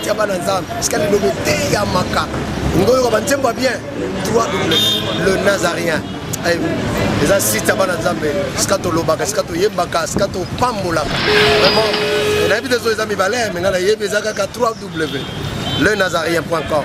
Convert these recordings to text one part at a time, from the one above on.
ya bana nzambe ska le lobe te ya maka ngoyo ko banzemba bien toi le nazarien les assistes bana nzambe ska to lobaka ska to yebaka ska to pambola vraiment na bi des amis balé mais ngala yebeza ka 3w lenazarien.com.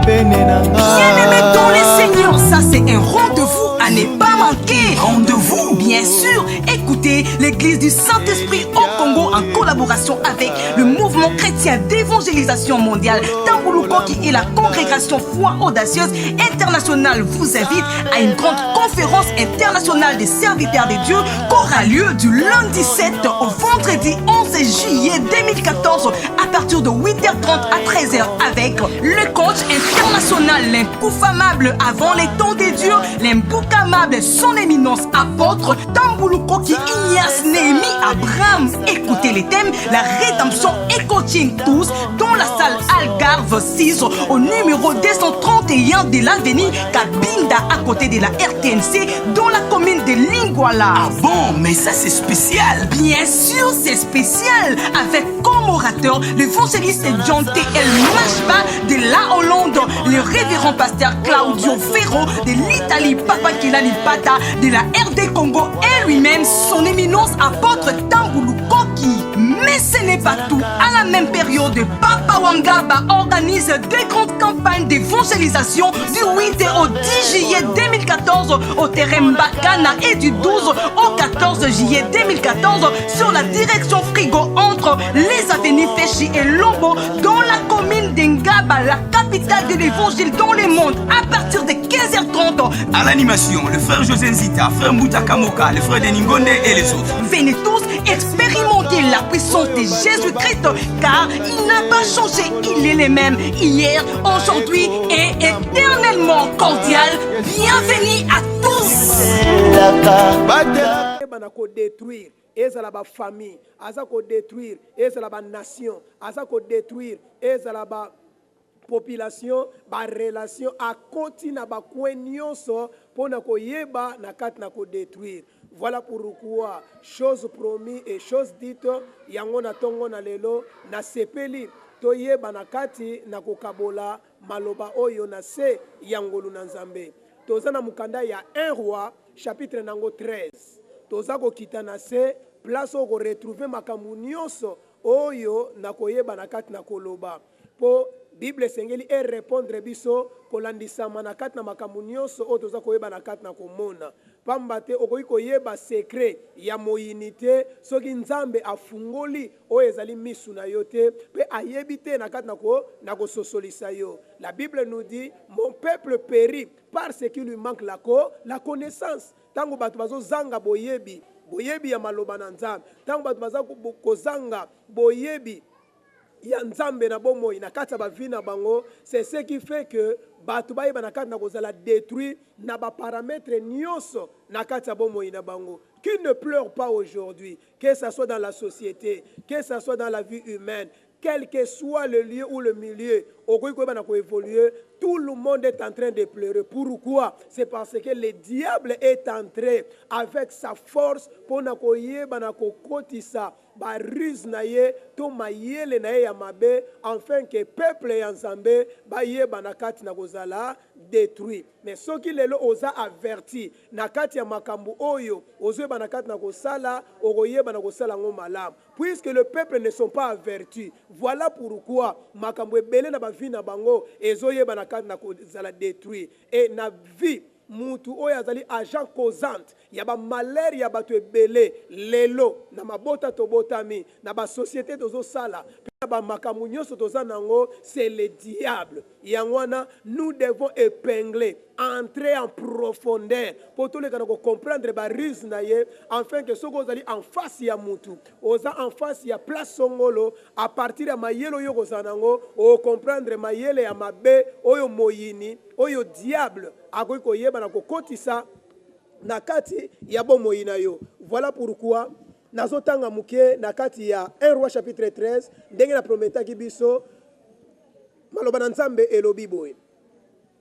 Bien-aimés dans les seigneurs, ça c'est un rendez-vous à ne pas manquer. Rendez-vous, bien sûr. Écoutez, l'église du Saint-Esprit au Congo en collaboration avec le mouvement chrétien d'évangélisation mondiale Tambulukoki et la congrégation Foi Audacieuse Internationale vous invite à une grande conférence internationale des serviteurs de Dieu qui aura lieu du lundi 7 au vendredi 11 juillet 2014 à partir de 8h30 à 13h avec le coach international, l'incoufamable avant les temps des dieux, l'imboucamable son éminence apôtre Tambulukoki Ignace Néhémie Abraham. Écoutez les thèmes, la rédemption et coaching tous dans la salle Algarve 6 au numéro 231 de l'avenue Kabinda à côté de la RTNC dans la commune de Lingwala. Ah bon, mais ça c'est spécial. Bien sûr, c'est spécial avec comme orateur l'évangéliste John T.L. Mashba de la Hollande, le révérend pasteur Claudio Ferro de l'Italie, Papa Kilani Pata de la RD Congo et lui-même son éminence apôtre Tambulukoki. Mais ce n'est pas tout. À la même période, Papa Wangaba organise des grandes campagnes d'évangélisation du 8 au 10 juillet 2014 au terrain Mbakana et du 12 au 14 juillet 2014 sur la direction Frigo entre les avenues Féchi et Lombo dans la commune d'Engaba, la capitale de l'évangile dans le monde, à partir de 15h30. À l'animation, le frère José Nzita, frère Mouta Kamoka, le frère Deningonde et les autres. Venez tous expérimenter la puissance de Jésus-Christ car il n'a pas changé, il est le même hier, aujourd'hui et éternellement cordial. Bienvenue à tous. Détruire et ça la famille, asa ko détruire et ça la nation, asa ko détruire et ça la population, ba relation a continue ba kwenyoso pona ko yeba na kat na ko détruire. Voilà pourquoi chose promis et chose dite yango na tongo na lelo na sepeli to yeba na kati na ko kabola maloba oyo na se yangolu na nzambe. Toza na mukanda ya 1 roi chapitre nango 13. Toza ko kitana se place ko retrouver makambu nyonso oyo na koyeba na kati na koloba po Bible sengeli e répondre biso kolandisama na kati na makambu nyonso oyo toza koyeba na kati na komona pamba te okoki koyeba secret ya moyinite soki nzambe afungoli oyo ezali misu na yo te pe ayebi te na kati na kososolisa yo. La Bible nous dit mon peuple périt parce qu'il lui manque la connaissance. Tango bato bazo zanga boyebi ya maloba na nzambe, tango bato baza kozanga boyebi ya nzambe na bomoi na kati ba vina bango, c'est ce qui fait que bato bayeba na kati na kozala détruire na ba paramètres nyonso na kati bomoi na bango. Qui ne pleure pas aujourd'hui, que ça soit dans la société, que ça soit dans la vie humaine, quel que soit le lieu ou le milieu, tout le monde est en train de pleurer. Pourquoi? C'est parce que le diable est entré avec sa force pour kotisa ba ruse na ye to mayele na ye ya mabe afin que peuple ya nzambe ba ye banakati na kozala détruit. Mais ce qui lelo oza averti na kati ya makambu oyo ozo banakati na kosala okoye banakosala ngo malamu, puisque le peuple ne sont pas avertis. Voilà pourquoi makambu ebele na ba vie na bango ezoye banakati na kozala détruit. Et na vie mutu oyo azali agent causante ya ba malheur ya bato ebele lelo na mabota tobotami na ba société tozo sala pe ba makambu nyonso toza nango, c'est le diable. Yangwana nous devons épingler, entrer en profondeur pour tout le monde comprendre ba ruse na ye, afin que soko ozali en face ya mutu oza en face ya place songolo à partir ya mayelo yo kozanango o comprendre mayele ya mabe oyo moyini oyo diable akoki koyeba na kokotisa na kati ya bomoi na yo. Voilà pourquoi nazotanga muke na kati ya 1 roi chapitre 13 ndenge na prometaki biso Maloba Nzambe elobi boye.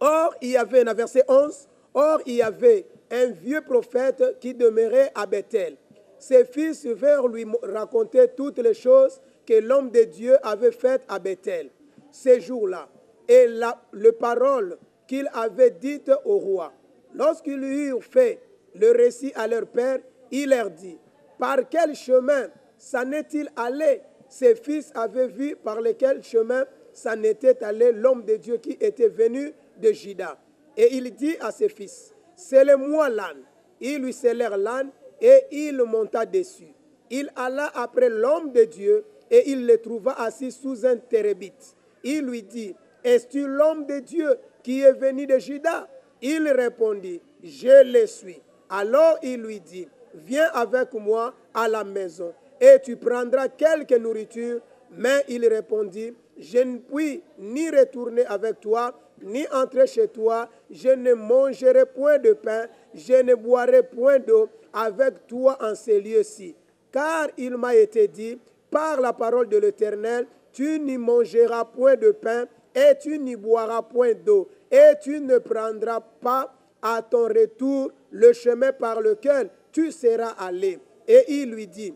Or, il y avait, dans verset 11, or, il y avait un vieux prophète qui demeurait à Bethel. Ses fils vinrent lui raconter toutes les choses que l'homme de Dieu avait faites à Bethel ces jours-là, et les paroles qu'il avait dites au roi. Lorsqu'ils eurent fait le récit à leur père, il leur dit, par quel chemin s'en est-il allé? Ses fils avaient vu par lequel chemin s'en était allé l'homme de Dieu qui était venu de Juda. Et il dit à ses fils, scellez-moi l'âne. Ils lui scellèrent l'âne et il monta dessus. Il alla après l'homme de Dieu et il le trouva assis sous un térébite. Il lui dit, es-tu l'homme de Dieu qui est venu de Juda? Il répondit, je le suis. Alors il lui dit, viens avec moi à la maison et tu prendras quelque nourriture. Mais il répondit, je ne puis ni retourner avec toi, ni entrer chez toi. Je ne mangerai point de pain, je ne boirai point d'eau avec toi en ces lieux-ci. Car il m'a été dit, par la parole de l'Éternel, tu n'y mangeras point de pain et tu n'y boiras point d'eau. Et tu ne prendras pas à ton retour le chemin par lequel tu seras allé. Et il lui dit,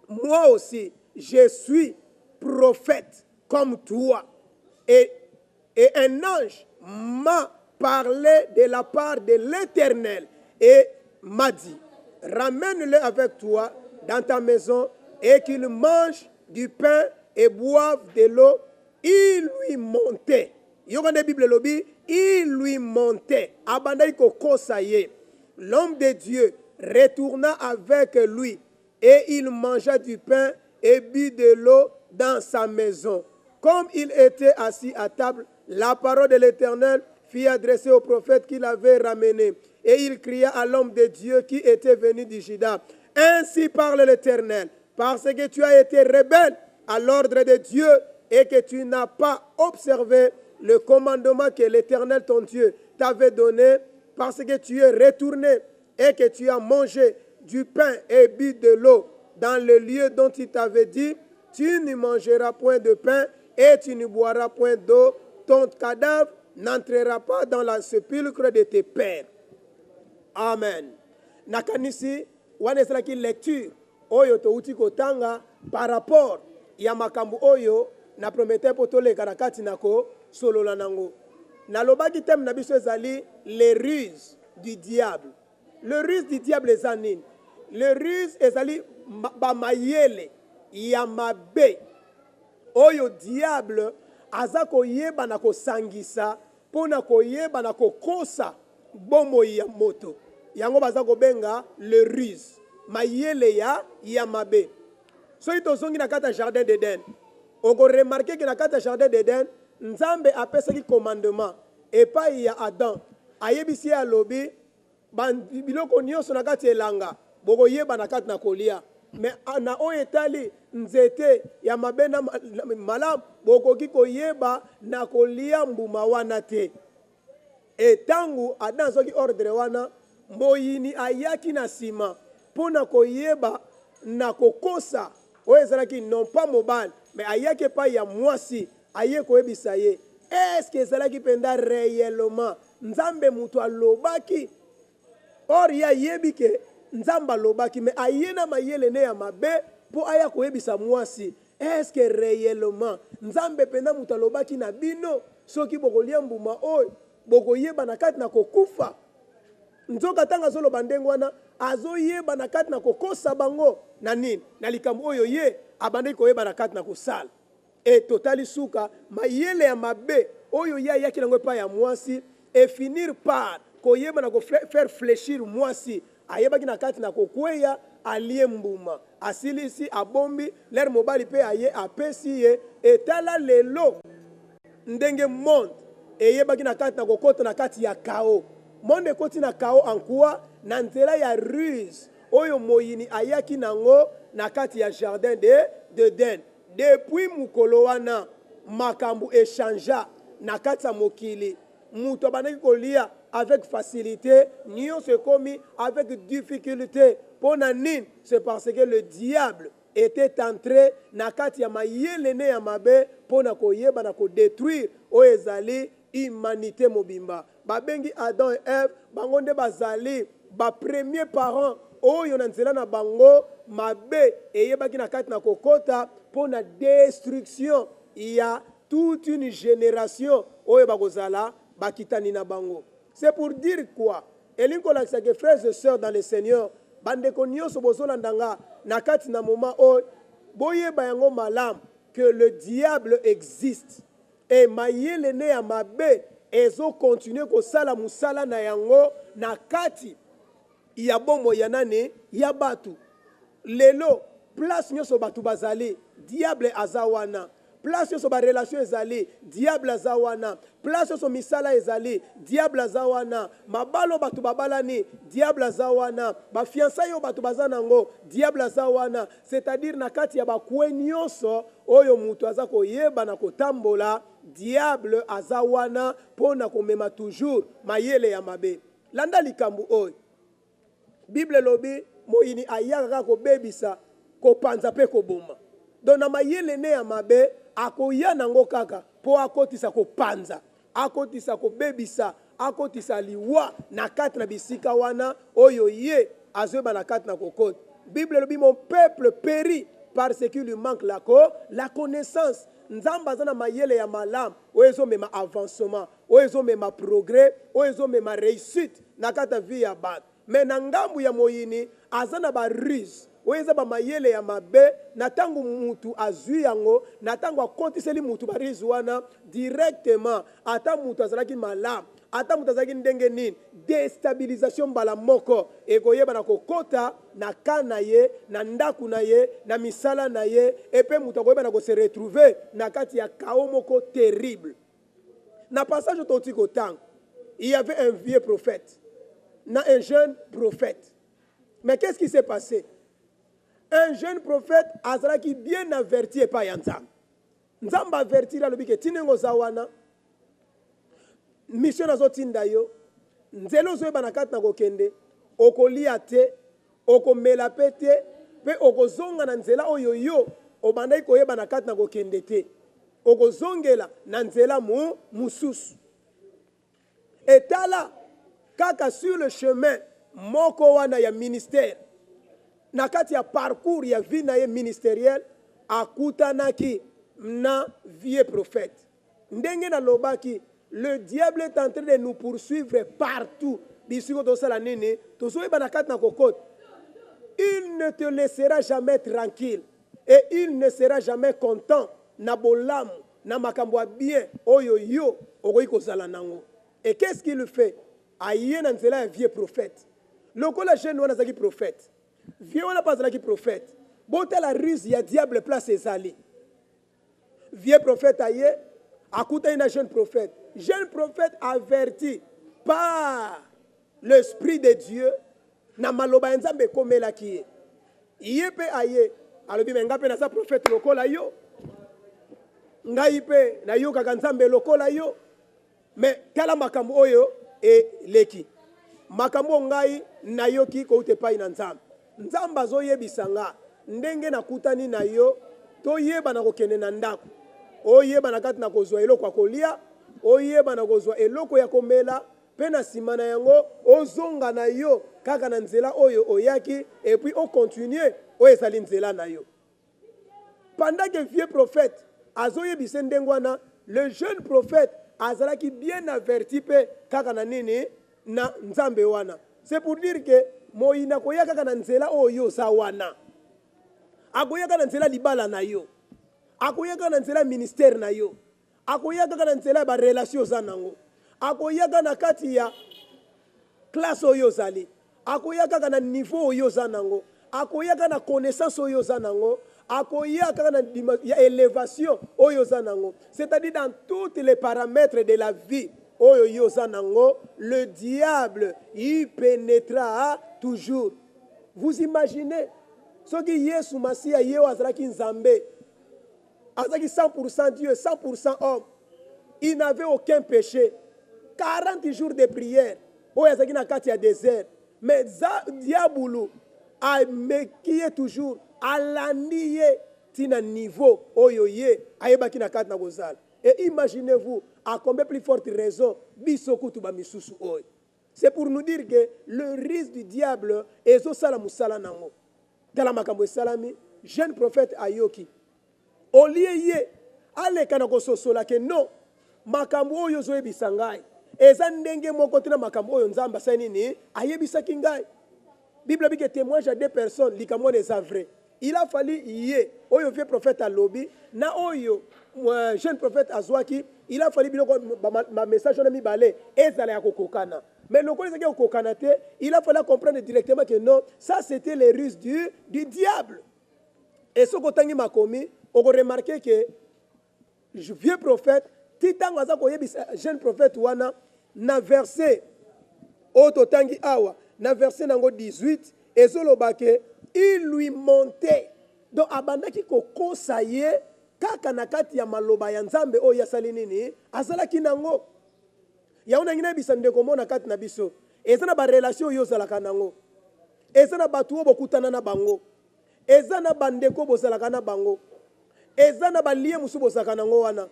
moi aussi, je suis prophète comme toi. Et un ange m'a parlé de la part de l'Éternel et m'a dit, ramène-le avec toi dans ta maison et qu'il mange du pain et boive de l'eau. Il lui montait. Yogande Bible lobby, il lui montait. Abandai kosaye. L'homme de Dieu retourna avec lui et il mangea du pain et but de l'eau dans sa maison. Comme il était assis à table, la parole de l'Éternel fut adressée au prophète qu'il avait ramené. Et il cria à l'homme de Dieu qui était venu du Juda. Ainsi parle l'Éternel, parce que tu as été rebelle à l'ordre de Dieu et que tu n'as pas observé le commandement que l'Éternel ton Dieu t'avait donné, parce que tu es retourné et que tu as mangé du pain et bu de l'eau dans le lieu dont il t'avait dit, tu ne mangeras point de pain et tu ne boiras point d'eau, ton cadavre n'entrera pas dans la sépulcre de tes pères. Amen. Nakanisi, wanesalaki lecture, oyo to uti kotanga, par rapport, ya makambu oyo, na promete potole karakati nako, solo lanango. Nalobaki tem na biso ezali, les ruses du diable. Le ruse du diable ezanine. Le ruse ezali, ba mayele, ya mabe. Oyo diable, aza koyeba na kosangisa, pona koyeba na kokosa, bomo ya moto. Yango baza kobenga le ruse. Mayele ya mabe. So ito zongi na kata jardin d'Eden. Oko remarqué que na kata jardin d'Eden, Nzambe apesaki commandement. Et pas ya Adam. Ayebisi ya lobi, biloko nyonso na kati elanga. Boko yeba na kati na kolia. Mais na oyetali nzete ya mabe na malam, boko kiko yeba na kolia mbuma wana te. Et tangu Adam soki ordre wana, moyini ayaki na sima pona koyeba na kokosa oyo ezalaki non pas mobile mais ayaki pa ya mwasi aye koyebisa ye est-ce que ezalaki penda réellement Nzambe mutu alobaki or ya yebi ke Nzambe alobaki mais aye na mayele ne ya mabe po aya koyebisa mwasi est-ce que réellement Nzambe penda mutu alobaki na bino soki bokolia mbuma oyo bokoyeba na kati na kokufa. Nzoka tanga solo bandengo wana azoyeba na kati na kokosa bango na nini na likambo oyo ye abandai koyeba na kati na kosala et totali suka mayele ya mabe oyo ya yaki nango pa ya mwasi et finir par koyeba na ko faire fléchir mwasi ayebaki na kati na kokweya alie mbuma asilisi abombi l'air mobali pe aye apesi ye etala lelo ndenge monde eyebaki na kati na kokota na kati ya kao monde koti na kao en quoi na nzela ya ruse oyo moyini ayaki nango na kati ya jardin d'Eden. Depuis mukolo wana makambu échangea na kati ya mokili muto banaki kolia avec facilité nyonso ekomi avec difficulté pona nini c'est parce que le diable était entré na kati ya mayele ne ya mabe pona koyeba na ko détruire oyo ezali humanité mobimba. Babengi Adam et Ève bango nde bazali ba premier parent oyo na nzela na bango mabe eyebaki na kati na kokota pona destruction ya toute une génération oyo bakozala bakitani na bango. C'est pour dire quoi? Elinko lakisa que frères et sœurs dans le Seigneur bandeko nyonso bozolandanga na kati na moment oyo boyeba yango malamu que le diable existe et mayele ne ya mabe ezo continuer kosala musala na yango na kati ya bombo ya nani ya batu. Lelo place nyonso batu bazali diable azawana. Place nyonso ba relation ezali diable azawana. Place nyonso misala ezali diable azawana. Mabalo batu babalani diable azawana. Ba fiançailles yo batu bazanango diable azawana. C'est-à-dire na kati ya bakwe nyonso oyo mutu aza koyeba na kotambola diable azawana pona komema toujours mayele ya mabe. Landa likambu oyo Bible lobi moyini ayaka kobebisa kopanza pe koboma. Dona mayele ne ya mabe akoya nango kaka po akotisa kopanza, akotisa kobebisa, akotisa liwa na kati na bisika wana oyo ye azoba na kati na kokota. Bible lobi mon peuple périt parce qu'il lui manque la connaissance. Nzamba zana mayele ya malam oyezo mema avancement, oyezo mema progrès, oyezo mema réussite na kata vie ya bat. Mais na ngambu ya moyini azana ba ruse oyeza ba mayele ya mabe na tangu mutu azui yango na tangu akontiseli mutu ba ruse wana directement ata mutu azalaki malam ata mutu azalaki ndenge nini déstabilisation bala moko ekoyeba na kokota na kana ye na ndaku na ye na misala na ye epe mutu akoyeba na ko se retrouver na kati ya kao moko terrible. Na passage otiko tango il y avait un vieux prophète na un jeune prophète. Mais qu'est-ce qui s'est passé? Un jeune prophète azalaki bien averti et pas yanzam. Nzamba averti la lobi ke tinengo zawana. Mission azotinda yo. Nzelo zo bana kat na kokende. Okolia te, okomela pete, pe okozonga na nzela oyo yo, obandai koyeba na kat na kokende te. Okozongela na nzela mususu. Etala kaka sur le chemin moko wana ya ministère na kati ya parcours ya vie na ye ministériel akutanaki na vieux prophète ndenge na lobaki le diable est en train de nous poursuivre partout bisiko tosala nini tozoyeba na kati na kokote. Il ne te laissera jamais tranquille et il ne sera jamais content na bolamu na makambo ya bien oyo yo okoki kozala nango. Et qu'est-ce qu'il fait? Aïe na nzela un vieux prophète. Lokola jeune wana zaki prophète. Vieux wana pas zaki prophète. Bota la ruse ya diable place ezali. Vieux prophète aïe akuta une jeune prophète. Jeune prophète averti par l'esprit de Dieu na maloba nzambe komela kiye. Iye pe aïe alobi menga pe na sa prophète lokola yo. Ngai pe na yo kaka nzambe lokola yo. Mais kala makambo oyo e leki makambo ngai nayoki ko utepai na nzambe nzamba zo yebisanga ndenge nakutani na yo to yeba na kokende na ndako oyeba na kati na kozwa eloko akolia oyeba na kozwa eloko ya komela pe na sima na yango ozonga na yo kaka na nzela oyo oyaki et puis on continue o ezali nzela na yo. Pendant que vieux prophète azoyebise ndengwana le jeune prophète azalaki bien averti pe kaka na nini na nzambe wana. C'est pour dire que moyina koya kaka na nzela oyo sa wana akoya kaka na nzela libala na yo akoya kaka na nzela ministère na yo akoya kaka na nzela ba relation za nango akoya kaka na kati ya classe oyo zali akoya kaka na niveau oyo za nango akoya kaka na connaissance oyo za nango akoya kaka na élévation oyo za nango. C'est-à-dire dans tous les paramètres de la vie oyo yo za nango le diable y pénétrera toujours. Vous imaginez ce que Yesu Masia yeo azalaki nzambe azalaki 100% Dieu 100% homme, il n'avait aucun péché, 40 jours de prière oyo azalaki na kati ya désert, mais diabulu a mekiye toujours alandi ye tina niveau oyo ye ayebaki na kati na kozala. Et imaginez-vous, à combien plus forte raison, bisokutu ba misusu oyo. C'est pour nous dire que le risque du diable est au salamusala nango. Dans la makambo salami, jeune prophète ayoki. Au lieu ye, ale kanako sosola ke non, makambo oyo zo ebisa ngai. Eza ndenge moko tina makambo oyo nzamba sani ni, ayebisaki ngai. Bible dit que témoigne à deux personnes, likambo des vrai. Il a fallu yé, oyo vieux prophète à lobby, na oyo jeune prophète azwaki, il a fallu ma message on a mis balé, ezala ya kokokana. Mais le collègue qui kokana te, il a fallu comprendre directement que non, ça c'était les ruses du diable. Et ce que ma commis, on a remarqué que vieux prophète, titan aza ko yebisa jeune prophète wana na verset ototangi awa, na verset nango 18 ezolobake il lui montait. Donc abandaki ko kosaye kaka na kati ya maloba ya nzambe oyo yasali nini azalaki nango. Yaona ngina bisa ndeko mona kati na biso. Eza na ba relation yo zalaka nango. Eza na batu bokutana na bango. Eza na bandeko bozalaka na bango. Eza na balie musu bozalaka nango wana.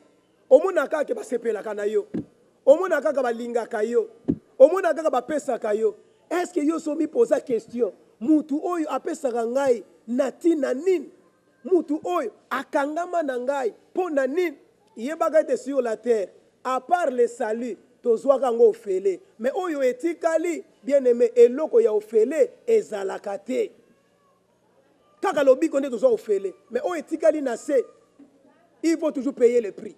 Omona kaka basepelaka na yo. Omona kaka balingaka yo. Omona kaka bapesaka yo. Est-ce que yo somi posa question? Mutu oyo apesaka ngai na tina nini? Mutu oyo akangama na ngai po na nini? Yebaka ete sur la terre, à part le salut, tozwaka ngo ofele. Mais oyo etikali, bien aimé, eloko ya ofele ezalaka te. Kaka lobi konde tozwa ofele. Mais oyo etikali na se, il faut toujours payer le prix.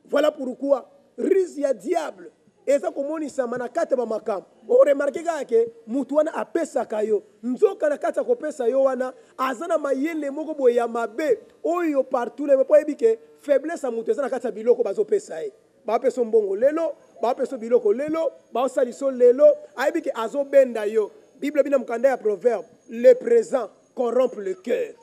Voilà pourquoi, risque ya diable. Eza komonisa manakate ba makam. O remarque que mutu wana apesaka yo. Nzoka na kata kopesa yo wana azana mayele moko boye ya mabe oyo partout le po ebike faiblesse a mutu ezana kata biloko bazo pesa e. Ba peso mbongo lelo, ba peso biloko lelo, ba osaliso lelo, ayebike azo benda yo. Bible bina mukanda ya proverbe, le présent corrompt le cœur.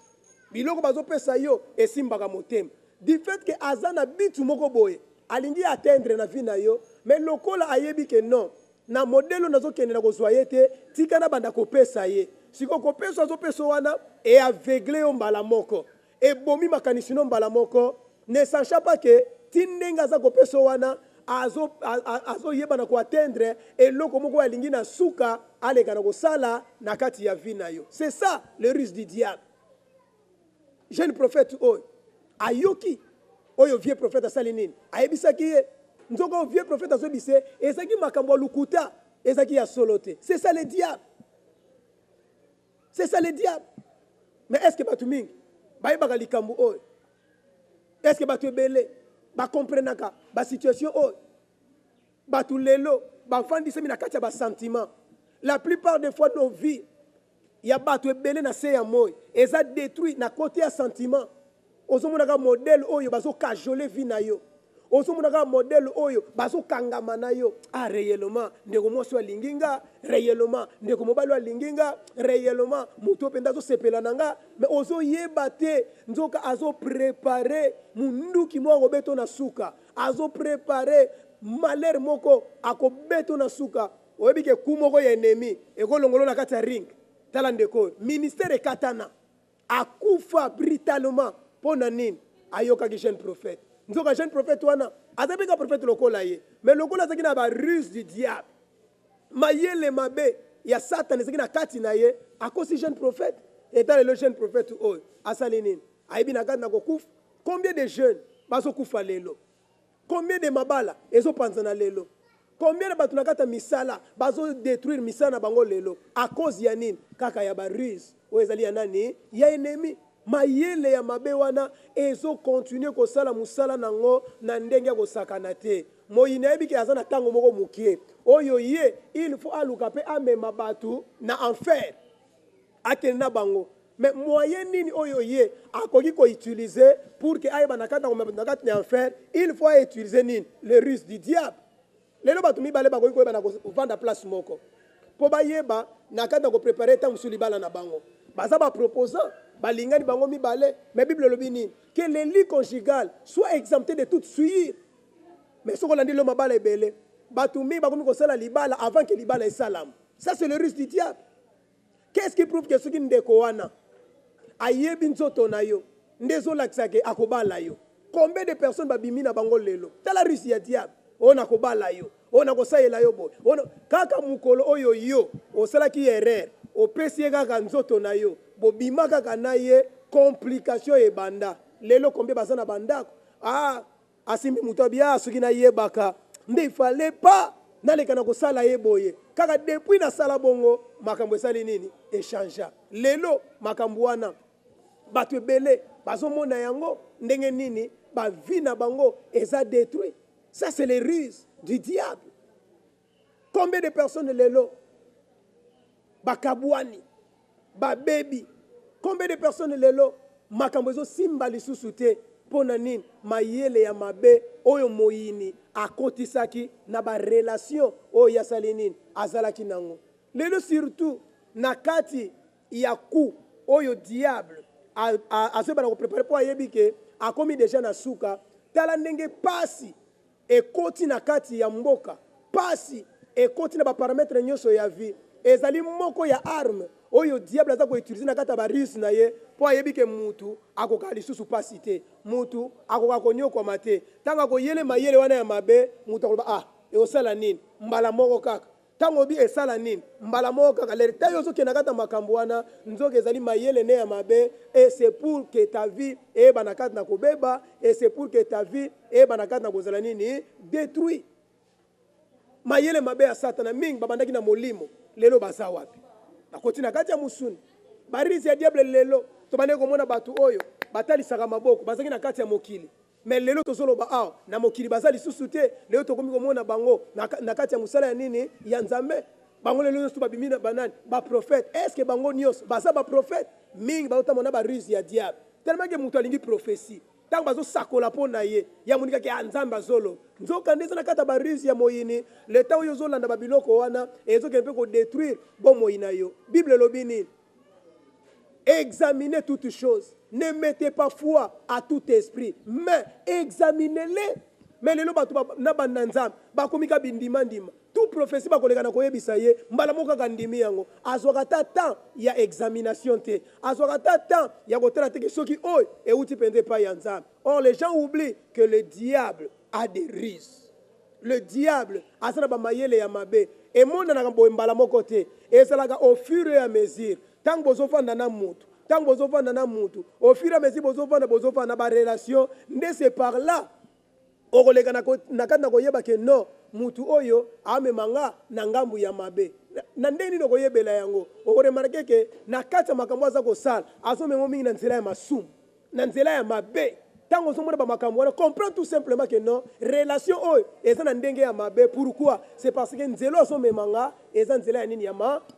Biloko bazo pesa yo esimbaka motema. Du fait que azana bitu moko boye alingi atteindre na vie na yo, mais lokola ayebi ke non na modelo nazo kende na kozwaye te tika na banda kopesa ye siko kopesa zo peso wana e aveugle yo mbala moko e bomi makanisi no mbala moko ne sachant pas que tindenga za kopesa wana azo yeba na ko atteindre et loko moko alingi na suka aleka na kosala na kati ya vie na yo. C'est ça le risque du diable. Jeune prophète oyo ayoki oyo vieux prophète asali nini ayebisaki ye nzoko vieux prophète azobise ezaki makambo lukuta ezaki ya solote. C'est ça le diable. C'est ça le diable. Mais est-ce que batu mingi bayebaka likambo oyo? Est-ce que batu ebele ba comprenaka ba situation oyo? Batu lelo ba fandisa mina kati ya ba sentiment. La plupart des fois nos vies ya batu ebele na se ya moyo eza détruit na côté ya sentiment. Ozomonaka modèle oyo bazo kajole vie na yo. Ozomonaka modèle oyo bazo kangama na yo. Ah réellement ndeko mwasi wa linginga, réellement ndeko mobali wa linginga, réellement muto penda zo sepela nanga, mais ozo yeba te nzoka azo préparer munduki moko beto na suka. Azo préparer malheur moko akobeto na suka. Oyebi ke kumoko ya ennemi ekolongolo na kati ya ring. Tala ndeko ministère katana akufa brutalement. Pona nini ayoka ki jeune prophète nzoka jeune prophète wana azabika prophète lokola ye mais lokola zaki na ba ruse du diable mayele mabe ya satan zaki na kati na ye akosi jeune prophète eta le jeune prophète oyo asali nini ayebi na kati na kokufa. Combien de jeunes bazo kufa lelo? Combien de mabala ezo panzana lelo? Combien de batu na kata misala bazo détruire misala na bango lelo à cause ya nini? Kaka ya ba ruse oyo ezali ya nani? Ya ennemi. Mayele ya mabe wana ezo continue kosala musala nango na ndenge kosakana te. Moyina yebi ke azana tango moko mukie. Oyo ye il faut aluka pe amema batu na enfer. Akena na bango. Mais moyen nini oyo ye akoki ko utiliser pour que aye banakata ko na enfer, il faut utiliser nini? Le ruse du diable. Lelo batu mibale bakoki ko bana ko vanda place moko. Po bayeba nakata ko préparer tango sulibala na bango. Baza ba proposant balingani bango mibale, mais Bible lobi nini que les lits conjugales soient exemptés de toute souillure. Mais ce qu'on a dit le mabala ebele batumi bakomi ko sala libala avant que libala esalam. Ça c'est le risque du diable. Qu'est-ce qui prouve que ce qui ndeko wana ayebi nzoto na yo ndezo laksake akobala yo. Combien de personnes babimi na bango lelo tala risi ya diable ona kobala yo ona kosalela yo boy ona kaka mukolo oyo yo osalaki erreur opesi ye kaka nzoto na yo bobima kaka na ye complication ebanda lelo combien baza na bandako asimbi mutu abia soki na yebaka nde il fallait pas naleka na kosala ye boye kaka depuis nasala bongo makambo esali nini échangea lelo makambo wana bato ebele bazomona yango ndenge nini bavi na bango eza détruit. Ça c'est les ruses du diable. Combien de personnes lelo bakabwani babebi, combien de personnes lelo makambo ezo simba lisusu te pona nini mayele ya mabe oyo moyini akotisaki na ba relation oyo yasali nini azalaki nango lelo surtout na kati ya ku oyo diable azobana ko préparer po ayebi ke akomi déjà na suka tala ndenge pasi ekoti na kati ya mboka pasi ekoti na ba parametre nyonso ya vie ezali moko ya arme oyo diable aza koutilize na kati ya barise na ye po ayebi ke mutu akoka lisusu pasi te mutu akoka konyokwama te ntango akoyele mayele wana ya mabe mutu akoloba ekosala nini mbala moko kaka ntango obi esala nini mbala moko kaka lere ta yo ozokende na kati ya makambo wana nzoka ezali mayele ne ya mabe et c'est pour que ta vie eyeba na kati na kobeba et c'est pour que ta vie eyeba na kati na kozala nini détruit. Mayele mabe ya satana mingi babandaki na molimo lelo baza wapi bakoti na kati ya musuni barisi ya diable lelo tobandeki komona bato oyo batalisaka maboko bazaki na kati ya mokili mais lelo tozoloba awa na mokili baza lisusu te lelo tokomi komona bango na kati ya mosala ya nini ya nzambe bango lelo nyonso babimi na banani baprofete estce bango nyonso baza baprofete mingi baotamona barisi ya diable tellement ke moto alingi prophétie ntango bazosakola mpo na ye ya monikaki ya nzambe azolo nzoka nde eza na kati ya barisi ya moyini leta oyo ozolanda babiloko wana ezokende mpe kodétruire bomoi na yo. Bible elobi nini? Examinez toutes choses, ne mettez pas foi à tout esprit, mais examinez-les. Mais lelo bato na banda nzambe bakomika bindima ndima tout prophétie bakoleka na koyebisa ye mbala moko kaka ndimi yango azwaka ta temps ya examination te azwaka ta temps ya kotala te ke soki oyo euti mpenza epai ya nzambe. Or les gens oublient que le diable a des ruses. Le diable aza na bamayele ya mabe emonanaka boye mbala moko te ezalaka au fur et à mesure ntango bozofanda na mutu ntango bozofanda na mutu au fur et à mesure bozofanda na barelation nde c'est par là okoleka na kati na koyeba ke non mutu oyo amemanga na ngambu ya mabe na nde nini okoyebela yango okoremarke ke na kati ya makambo aza kosala azomengo mingi na nzela ya masumu na nzela ya mabe ntango ozomona bamakambo wana comprend tout simplement que non relation oyo eza na ndenge ya mabe. Pourquoi? C'est parce que nzela ozomemanga eza nzela ya nini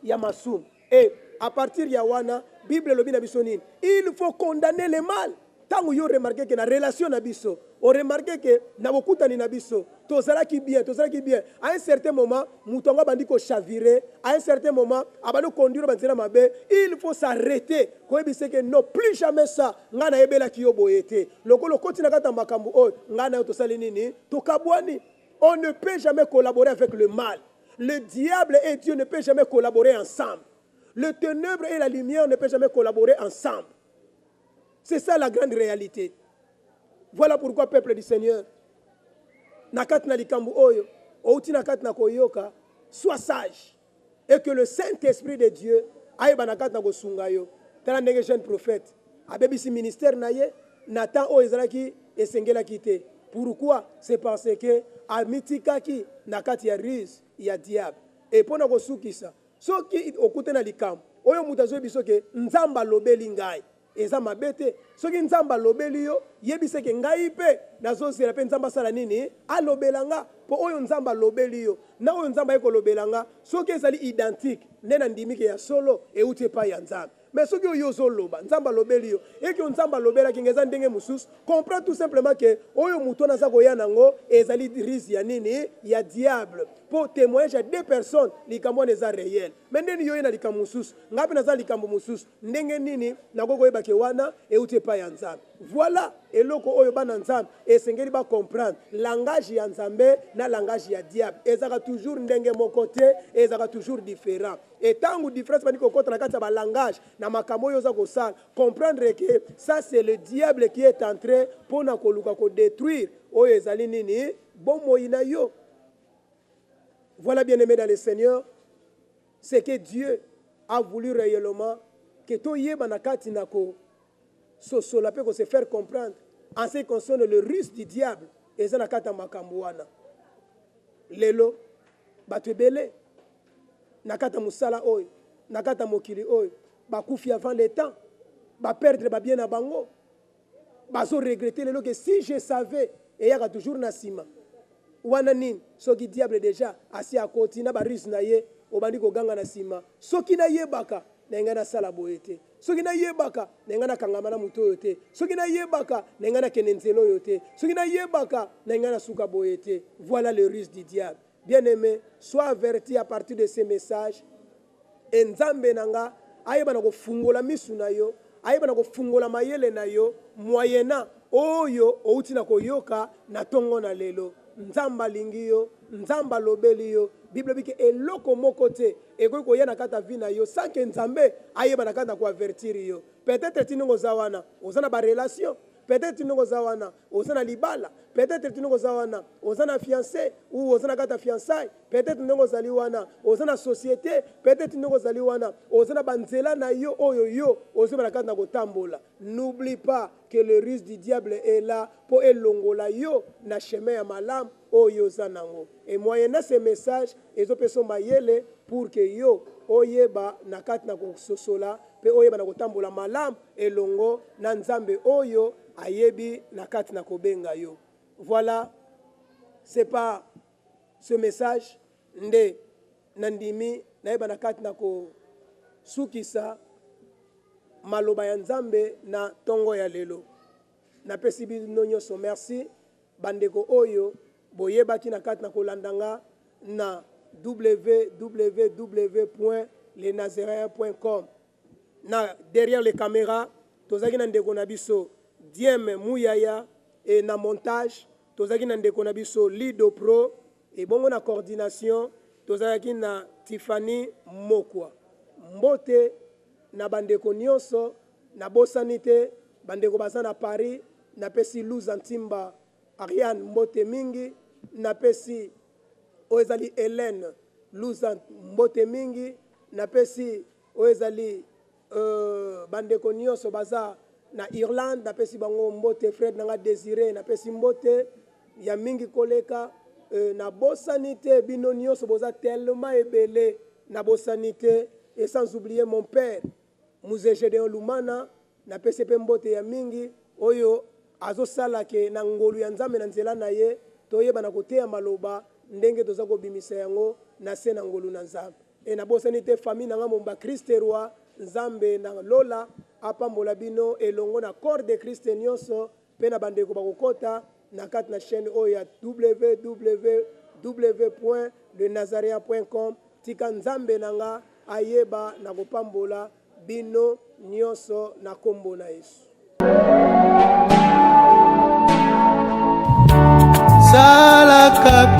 ya masumu. Et à partir ya wana Bible elobi na biso nini? Il faut condamner le mal. Tango yo remarqué que na relation na biso, on remarqué que na bokutani na biso, tozalaki bien. À un certain moment, mutonga bandi ko chavirer, à un certain moment, abano conduire banzela mabe, il faut s'arrêter. Ko ebise que non, plus jamais ça, ngana ebela ki yo boyete. Lokolo kotina kata makambu o, ngana yo tosali nini? Tokabwani. On ne peut jamais collaborer avec le mal. Le diable et Dieu ne peuvent jamais collaborer ensemble. Le ténèbre et la lumière ne peuvent jamais collaborer ensemble. C'est ça la grande réalité. Voilà pourquoi, peuple du Seigneur, nakat na likambu oyo, outi nakat na koyoka, sois sage. Et que le Saint-Esprit de Dieu aille banakat na kosunga yo. Tala ndenge jeune prophète. Abebisi ministère na ye, Nathan o ezalaki esengela kite. Pourquoi? C'est parce que amitikaki nakat ya rise ya diable. Et pona kosukisa, soki okute na likambu, oyo mutazo biso ke nzamba lobeli ngai. Eza mabete soki nzamba lobeli yo yebise ke ngai pe nazosela pe nzamba sala nini alobelanga po oyo nzamba lobeli yo na oyo nzamba eko lobelanga soki ezali identique nena ndimike ya solo euti pa ya nzamba. Mais soki oyo zoloba nzamba lobeli yo eki nzamba lobela kingeza ndenge mususu comprend tout simplement que oyo muto na za koya nango ezali rise ya nini ya diable. pour témoigner à 2 personnes likambo wana eza réel mais ndeni yo na likambo mosusu ngapi naza likambo mosusu ndenge nini nakokoyeba ke wana euti epai ya nzambe voilà eloko oyo bana nzambe esengeli bacomprendre langage ya nzambe na langage ya diable ezaka toujours ndenge moko te ezaka toujours différent et ntango différence bandi kokota na kati ya balangage na makambo oyo oza kosala comprendre que ça c'est le diable qui est entré mpona koluka kodétruire oyo ezali nini bomoi na yo. Voilà, bien-aimé dans le Seigneur, c'est que Dieu a voulu réellement que tout yeba na kati nako sosola pe ko se faire comprendre en ce qui concerne le rustre du diable et na kata makambo wana. Lelo bato ebele na kata musala oyo na kata mokili oyo bakufi avant le temps ba perdre ba bien na bango bazo regretter lelo que si je savais et yaka toujours na sima wana nini soki diable déjà asi akoti na barise na ye obandi koganga na sima soki na yebaka na nga na sala boye te soki na yebaka na nga na kangama na muto oyo te soki na yebaka na nga na kende nzelo oyo te soki na yebaka na nga na suka boye te. Voilà le ruse du diable. Bien aimé, sois averti à partir de ces messages et nzambe nanga ayeba na kofungola misu na yo ayeba na kofungola mayele na yo moyena oyo outi na koyoka na tongo na lelo. Nzamba lingi yo, nzamba lobeli yo, Bible biki eloko moko te ekoki koya na kata vi na yo sans que nzambe ayeba na kata ko avertir yo. Peut-être tinongo zawana, ozana ba relation, peut-être tinongo zawana, ozana libala, peut-être tinongo zawana, ozana fiancé ou ozana kata fiançailles, peut-être tinongo zaliwana, ozana société, peut-être tinongo zaliwana, ozana banzela na yo oyo yo, ozana na kata ko tambola. N'oublie pas que le ruse du diable est là pour elongola yo na chemin ya malam oyo zanango. Et moyennant ces messages, ezo peso mayele pour que yo oyeba na kati na kososola pe oyeba na kotambola malam elongo na nzambe oyo ayebi na kati na kobenga yo. Voilà, c'est pas ce message nde nandimi naeba na kati na ko sukisa maloba ya nzambe na tongo ya lelo. Na pesi bino nyonso merci bandeko oyo boyebaki na kati na kolandanga na www.lenazaréen.com. Na derrière les caméras tozaki na ndeko na biso Diem Muyaya et na montage tozaki na ndeko na biso Lido Pro et bongo na coordination tozaki na Tiffany Mokwa. Mbote na bandeko nyonso na bosanite bandeko baza na Paris na pesi Luz Antimba Ariane Mbote mingi na pesi oezali Hélène Luz Mbote mingi na pesi oezali bandeko nyonso baza na Irlande na pesi bango Mbote Fred nanga Désiré na pesi Mbote ya mingi koleka na bosanite bino nyonso boza tellement ebele na bosanite et sans oublier mon père Mouze Gédéon Lumana na PCP Mbote ya mingi oyo azosala ke na ngolu ya nzambe na nzela na ye toyeba na koteya maloba ndenge toza kobimisa yango na se na ngolu na nzambe e na bosanite famille nanga momba Christe roi nzambe na lola apambola bino elongo na corps de Christ nyonso pe na bandeko bakokota na kati na chaîne oyo ya www.lenazaréen.com tika nzambe nanga ayeba na kopambola bino nyonso na kombo na Yesu.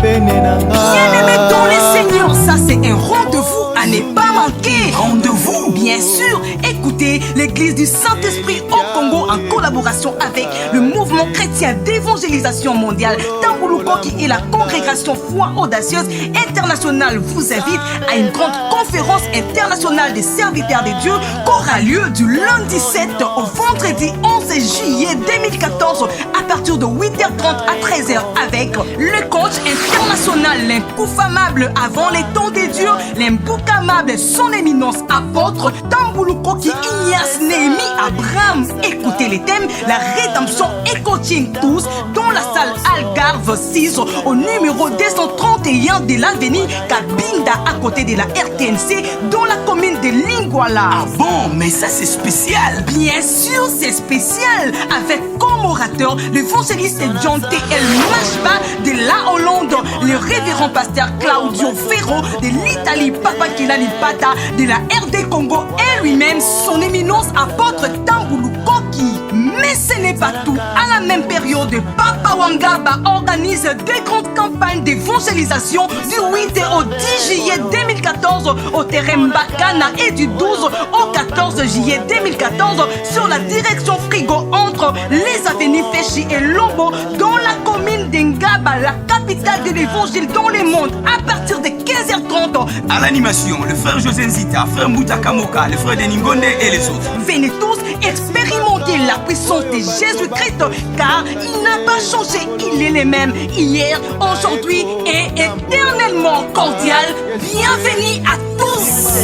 Bien-aimé dans le Seigneur, ça c'est un rendez-vous à ne pas manquer. Rendez-vous, bien sûr. Écoutez l'église du Saint-Esprit au Congo en collaboration avec le mouvement chrétien d'évangélisation mondiale Tambuluko qui est la congrégation foi audacieuse internationale vous invite à une grande conférence internationale des serviteurs de Dieu qui aura lieu du lundi 7 au vendredi 11 juillet 2014 à partir de 8h30 à 13h avec le coach international, l'incoufamable avant les temps de Dieu, l'imboucamable, son éminence apôtre Tambuluko qui Ignace Néhémie Abraham. Écoutez les thèmes, la rédemption et coaching, tous dans la salle Algarve 6 au numéro 231 de l'avenue Kabinda à côté de la RTNC dans la commune de Lingwala. Ah bon, mais ça c'est spécial. Bien sûr, c'est spécial avec comme orateur l'évangéliste John T.L. Mashba de la Hollande, le révérend pasteur Claudio Ferro de l'Italie, Papa Kilali Pata de la RD Congo et lui-même son éminence apôtre Tamboulou Koki. Mais ce n'est pas tout. À la même période, Papa Wangaba organise des grandes campagnes d'évangélisation du 8 au 10 juillet 2014 au terrain Mbakana et du 12 au 14 juillet 2014 sur la direction Frigo entre les avenues Féchi et Lombo dans la commune d'Engaba, la capitale de l'évangile dans le monde, à partir de 15h30. À l'animation, le frère José Nzita, frère Mouta Kamoka, le frère Denis Ngonde et les autres. Venez tous expérimenter la puissance de Jésus-Christ car il n'a pas changé, il est le même hier, aujourd'hui et éternellement cordial. Bienvenue à tous.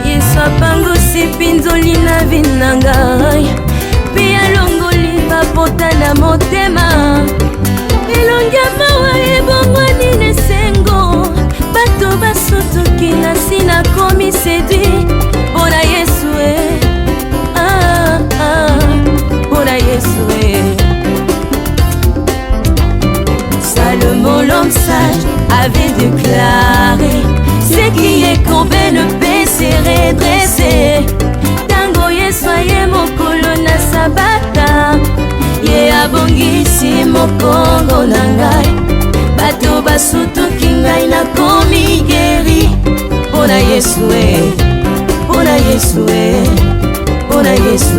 Yesapangosi pinzoli na vinangai pia longoli bapota na motema elongia mawa ebongwani nesengo bato basutuki na sina komi sedwi mpona Yesu mpona Yesu Salomon l'homme sage avait déclaré ce qui est courbé ne peut se redresser. Tango Yesu aye mokolo na sabata ye abongisi mokongo na ngai bato basutuki ngai nakomi geri mpona Yesu mpona Yesu mpona Yesu